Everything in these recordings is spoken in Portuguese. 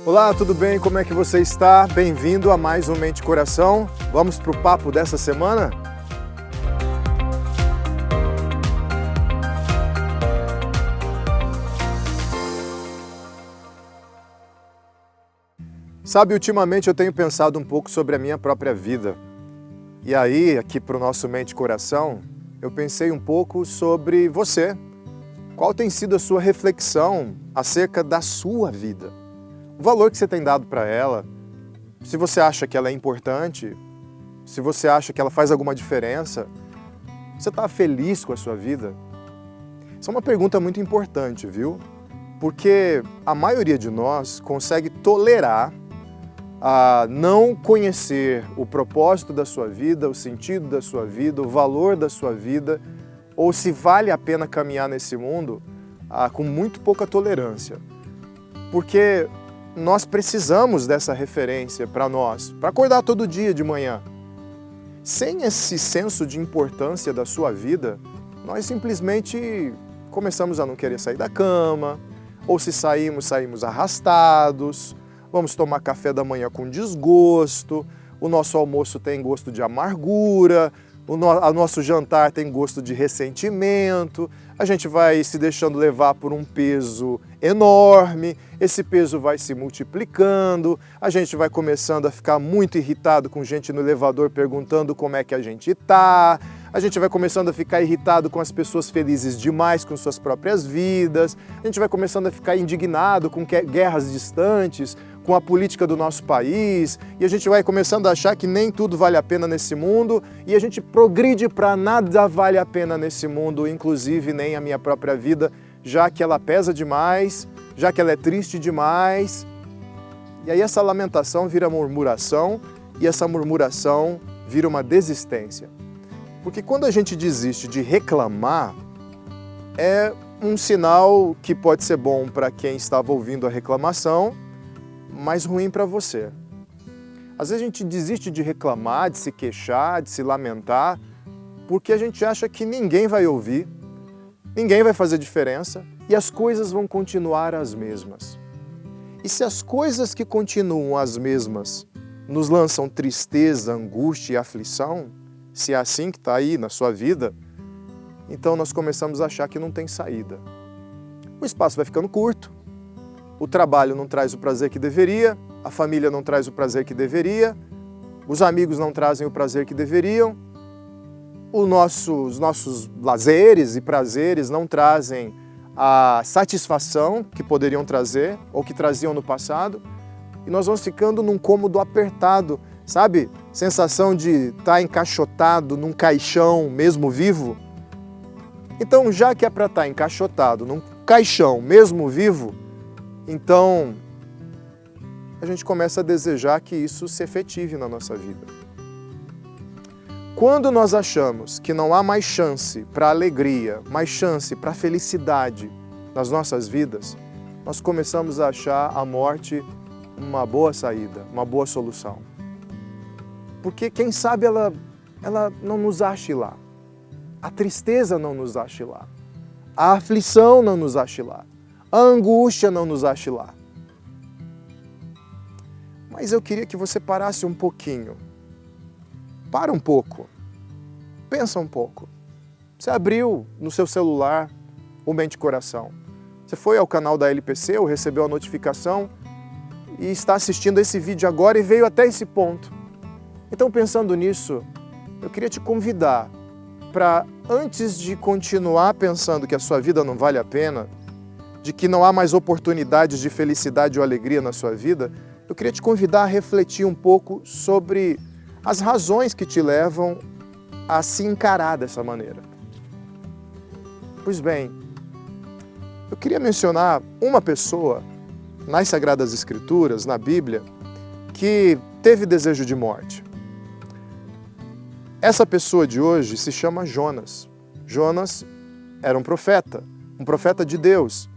Olá, tudo bem? Como é que você está? Bem-vindo a mais um Mente e Coração. Vamos para o papo dessa semana? Sabe, ultimamente eu tenho pensado um pouco sobre a minha própria vida. E aí, aqui para o nosso Mente e Coração, eu pensei um pouco sobre você. Qual tem sido a sua reflexão acerca da sua vida? O valor que você tem dado para ela, se você acha que ela é importante, se você acha que ela faz alguma diferença, você está feliz com a sua vida? Isso é uma pergunta muito importante, viu? Porque a maioria de nós consegue tolerar a não conhecer o propósito da sua vida, o sentido da sua vida, o valor da sua vida, ou se vale a pena caminhar nesse mundo com muito pouca tolerância. Porque nós precisamos dessa referência para nós, para acordar todo dia de manhã. Sem esse senso de importância da sua vida, nós simplesmente começamos a não querer sair da cama, ou se saímos arrastados, vamos tomar café da manhã com desgosto, o nosso almoço tem gosto de amargura, o nosso jantar tem gosto de ressentimento, a gente vai se deixando levar por um peso enorme, esse peso vai se multiplicando, a gente vai começando a ficar muito irritado com gente no elevador perguntando como é que a gente tá, a gente vai começando a ficar irritado com as pessoas felizes demais com suas próprias vidas, a gente vai começando a ficar indignado com guerras distantes, com a política do nosso país, e a gente vai começando a achar que nem tudo vale a pena nesse mundo, e a gente progride para nada vale a pena nesse mundo, inclusive nem a minha própria vida, já que ela pesa demais, já que ela é triste demais. E aí essa lamentação vira murmuração, e essa murmuração vira uma desistência. Porque quando a gente desiste de reclamar, é um sinal que pode ser bom para quem estava ouvindo a reclamação, mas ruim para você. Às vezes a gente desiste de reclamar, de se queixar, de se lamentar, porque a gente acha que ninguém vai ouvir, ninguém vai fazer diferença e as coisas vão continuar as mesmas. E se as coisas que continuam as mesmas nos lançam tristeza, angústia e aflição, se é assim que está aí na sua vida, então nós começamos a achar que não tem saída. O espaço vai ficando curto, o trabalho não traz o prazer que deveria, a família não traz o prazer que deveria, os amigos não trazem o prazer que deveriam, os nossos lazeres e prazeres não trazem a satisfação que poderiam trazer ou que traziam no passado, e nós vamos ficando num cômodo apertado, sabe? Sensação de estar encaixotado num caixão mesmo vivo. Então, já que é para estar encaixotado num caixão mesmo vivo, então a gente começa a desejar que isso se efetive na nossa vida. Quando nós achamos que não há mais chance para alegria, mais chance para felicidade nas nossas vidas, nós começamos a achar a morte uma boa saída, uma boa solução. Porque quem sabe ela não nos ache lá. A tristeza não nos ache lá. A aflição não nos ache lá. A angústia não nos ache lá. Mas eu queria que você parasse um pouquinho. Para um pouco. Pensa um pouco. Você abriu no seu celular o Mente e Coração. Você foi ao canal da LPC ou recebeu a notificação e está assistindo esse vídeo agora e veio até esse ponto. Então, pensando nisso, eu queria te convidar para, antes de continuar pensando que a sua vida não vale a pena, de que não há mais oportunidades de felicidade ou alegria na sua vida, eu queria te convidar a refletir um pouco sobre as razões que te levam a se encarar dessa maneira. Pois bem, eu queria mencionar uma pessoa nas Sagradas Escrituras, na Bíblia, que teve desejo de morte. Essa pessoa de hoje se chama Jonas. Jonas era um profeta de Deus,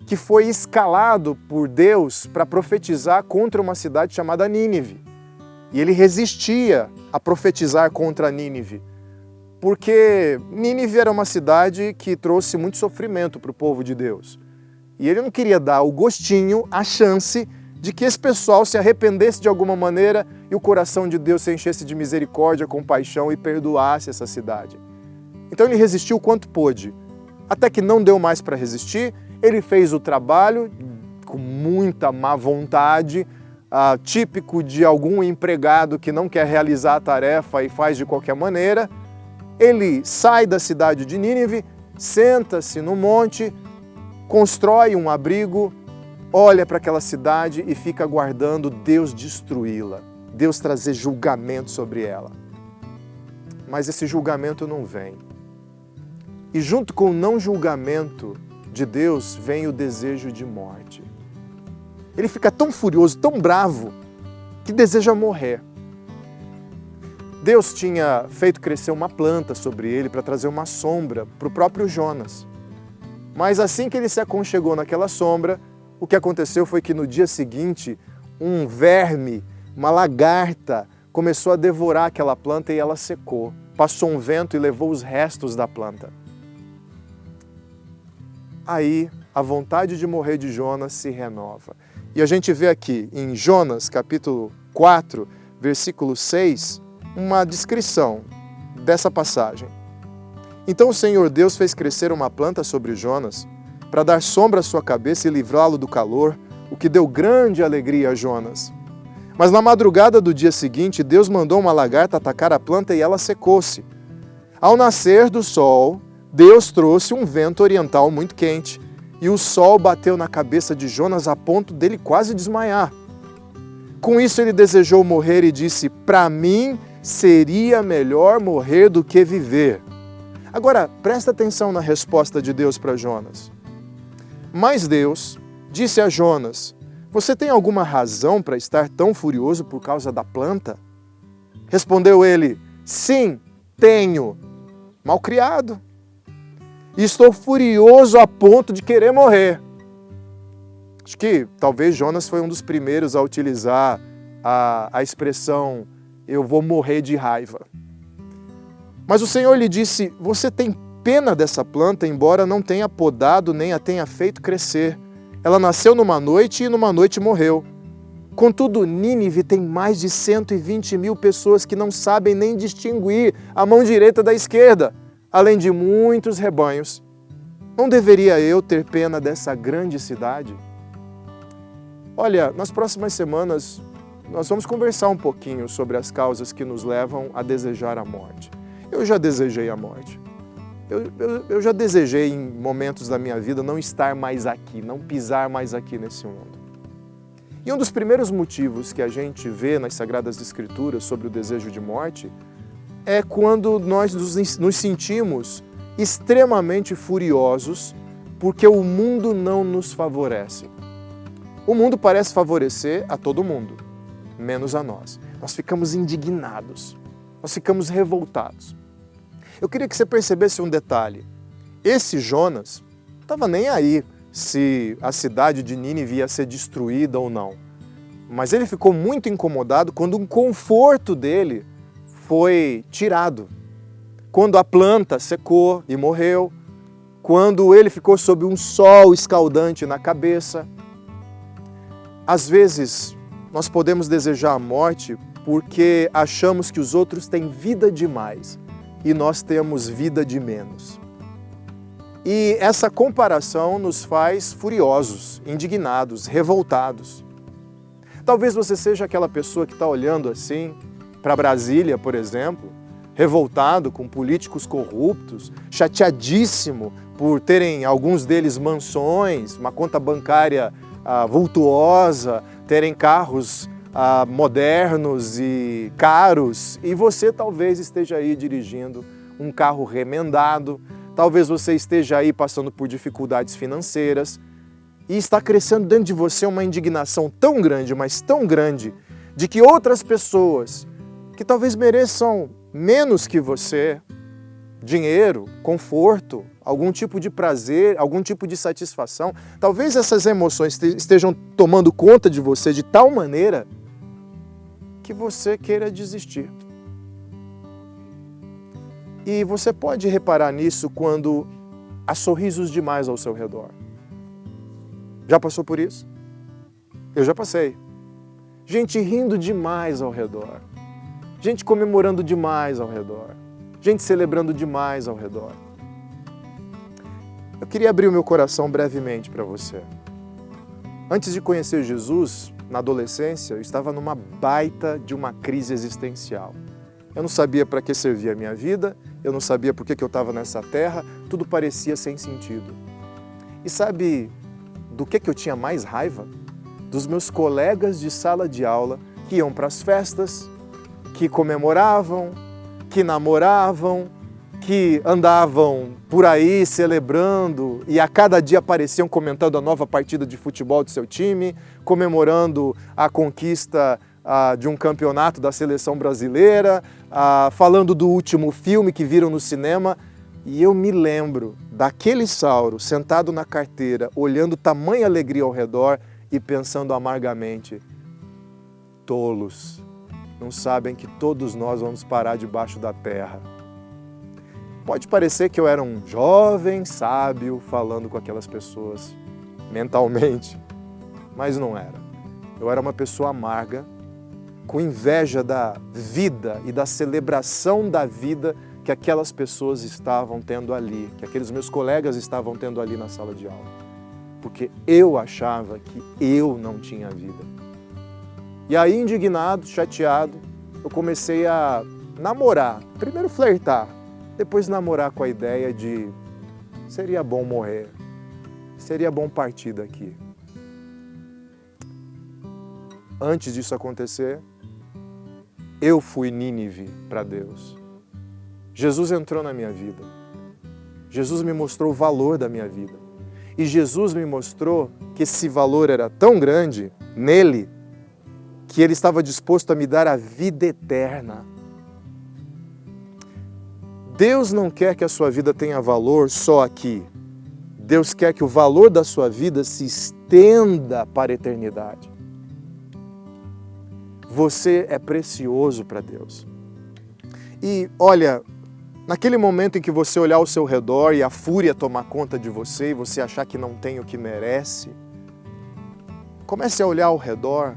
que foi escalado por Deus para profetizar contra uma cidade chamada Nínive. E ele resistia a profetizar contra Nínive, porque Nínive era uma cidade que trouxe muito sofrimento para o povo de Deus. E ele não queria dar o gostinho, a chance de que esse pessoal se arrependesse de alguma maneira e o coração de Deus se enchesse de misericórdia, compaixão e perdoasse essa cidade. Então ele resistiu o quanto pôde. Até que não deu mais para resistir, ele fez o trabalho com muita má vontade, típico de algum empregado que não quer realizar a tarefa e faz de qualquer maneira. Ele sai da cidade de Nínive, senta-se no monte, constrói um abrigo, olha para aquela cidade e fica aguardando Deus destruí-la, Deus trazer julgamento sobre ela. Mas esse julgamento não vem. E junto com o não julgamento de Deus vem o desejo de morte. Ele fica tão furioso, tão bravo, que deseja morrer. Deus tinha feito crescer uma planta sobre ele para trazer uma sombra para o próprio Jonas. Mas assim que ele se aconchegou naquela sombra, o que aconteceu foi que no dia seguinte, um verme, uma lagarta, começou a devorar aquela planta e ela secou. Passou um vento e levou os restos da planta. Aí, a vontade de morrer de Jonas se renova. E a gente vê aqui em Jonas, capítulo 4, versículo 6, uma descrição dessa passagem. Então o Senhor Deus fez crescer uma planta sobre Jonas, para dar sombra à sua cabeça e livrá-lo do calor, o que deu grande alegria a Jonas. Mas na madrugada do dia seguinte, Deus mandou uma lagarta atacar a planta e ela secou-se. Ao nascer do sol, Deus trouxe um vento oriental muito quente, e o sol bateu na cabeça de Jonas a ponto dele quase desmaiar. Com isso ele desejou morrer e disse: "Para mim seria melhor morrer do que viver." Agora, presta atenção na resposta de Deus para Jonas. Mas Deus disse a Jonas: "Você tem alguma razão para estar tão furioso por causa da planta?" Respondeu ele: "Sim, tenho. Malcriado. E estou furioso a ponto de querer morrer." Acho que talvez Jonas foi um dos primeiros a utilizar a expressão "eu vou morrer de raiva." Mas o Senhor lhe disse: "Você tem pena dessa planta, embora não tenha podado nem a tenha feito crescer. Ela nasceu numa noite e numa noite morreu. Contudo, Nínive tem mais de 120.000 pessoas que não sabem nem distinguir a mão direita da esquerda, além de muitos rebanhos. Não deveria eu ter pena dessa grande cidade?" Olha, nas próximas semanas nós vamos conversar um pouquinho sobre as causas que nos levam a desejar a morte. Eu já desejei a morte. Eu já desejei em momentos da minha vida não estar mais aqui, não pisar mais aqui nesse mundo. E um dos primeiros motivos que a gente vê nas Sagradas Escrituras sobre o desejo de morte é quando nós nos sentimos extremamente furiosos porque o mundo não nos favorece. O mundo parece favorecer a todo mundo, menos a nós. Nós ficamos indignados, nós ficamos revoltados. Eu queria que você percebesse um detalhe. Esse Jonas não estava nem aí se a cidade de Nínive ia ser destruída ou não. Mas ele ficou muito incomodado quando um conforto dele foi tirado. Quando a planta secou e morreu, quando ele ficou sob um sol escaldante na cabeça. Às vezes, nós podemos desejar a morte porque achamos que os outros têm vida demais e nós temos vida de menos. E essa comparação nos faz furiosos, indignados, revoltados. Talvez você seja aquela pessoa que está olhando assim para Brasília, por exemplo, revoltado com políticos corruptos, chateadíssimo por terem alguns deles mansões, uma conta bancária vultuosa, terem carros modernos e caros, e você talvez esteja aí dirigindo um carro remendado, talvez você esteja aí passando por dificuldades financeiras e está crescendo dentro de você uma indignação tão grande, mas tão grande, de que outras pessoas que talvez mereçam menos que você, dinheiro, conforto, algum tipo de prazer, algum tipo de satisfação, talvez essas emoções estejam tomando conta de você de tal maneira que você queira desistir. E você pode reparar nisso quando há sorrisos demais ao seu redor. Já passou por isso? Eu já passei. Gente rindo demais ao redor. Gente comemorando demais ao redor. Gente celebrando demais ao redor. Eu queria abrir o meu coração brevemente para você. Antes de conhecer Jesus, na adolescência, eu estava numa baita de uma crise existencial. Eu não sabia para que servia a minha vida, eu não sabia por que eu estava nessa terra, tudo parecia sem sentido. E sabe do que eu tinha mais raiva? Dos meus colegas de sala de aula que iam para as festas, que comemoravam, que namoravam, que andavam por aí celebrando e a cada dia apareciam comentando a nova partida de futebol do seu time, comemorando a conquista de um campeonato da seleção brasileira, falando do último filme que viram no cinema. E eu me lembro daquele Sauro sentado na carteira, olhando tamanha alegria ao redor e pensando amargamente: tolos, não sabem que todos nós vamos parar debaixo da terra. Pode parecer que eu era um jovem sábio falando com aquelas pessoas mentalmente, mas não era. Eu era uma pessoa amarga, com inveja da vida e da celebração da vida que aquelas pessoas estavam tendo ali, que aqueles meus colegas estavam tendo ali na sala de aula. Porque eu achava que eu não tinha vida. E aí, indignado, chateado, eu comecei a namorar, primeiro flertar, depois namorar com a ideia de seria bom morrer, seria bom partir daqui. Antes disso acontecer, eu fui Nínive para Deus. Jesus entrou na minha vida. Jesus me mostrou o valor da minha vida. E Jesus me mostrou que esse valor era tão grande nele que ele estava disposto a me dar a vida eterna. Deus não quer que a sua vida tenha valor só aqui. Deus quer que o valor da sua vida se estenda para a eternidade. Você é precioso para Deus. E olha, naquele momento em que você olhar ao seu redor e a fúria tomar conta de você e você achar que não tem o que merece, comece a olhar ao redor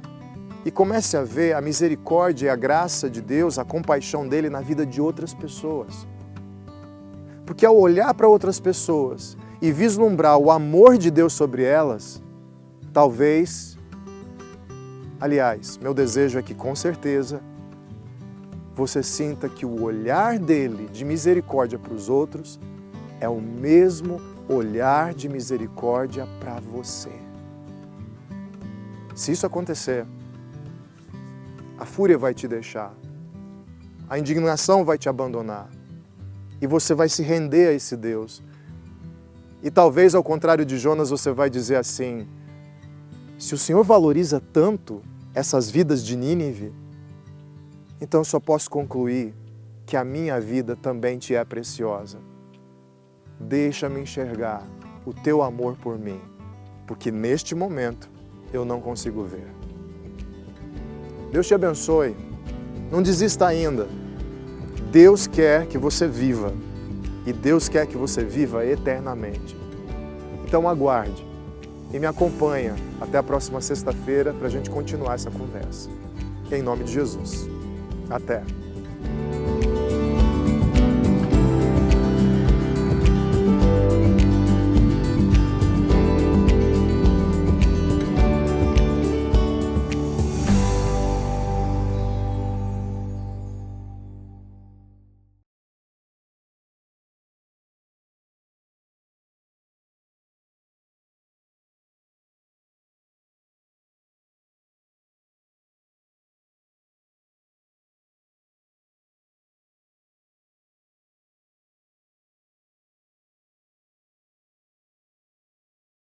e comece a ver a misericórdia e a graça de Deus, a compaixão dele na vida de outras pessoas. Porque ao olhar para outras pessoas e vislumbrar o amor de Deus sobre elas, talvez, aliás, meu desejo é que com certeza você sinta que o olhar dele de misericórdia para os outros é o mesmo olhar de misericórdia para você. Se isso acontecer, a fúria vai te deixar, a indignação vai te abandonar e você vai se render a esse Deus. E talvez, ao contrário de Jonas, você vai dizer assim: se o Senhor valoriza tanto essas vidas de Nínive, então eu só posso concluir que a minha vida também te é preciosa. Deixa-me enxergar o teu amor por mim, porque neste momento eu não consigo ver. Deus te abençoe. Não desista ainda. Deus quer que você viva e Deus quer que você viva eternamente. Então aguarde e me acompanha até a próxima sexta-feira para a gente continuar essa conversa. Em nome de Jesus. Até!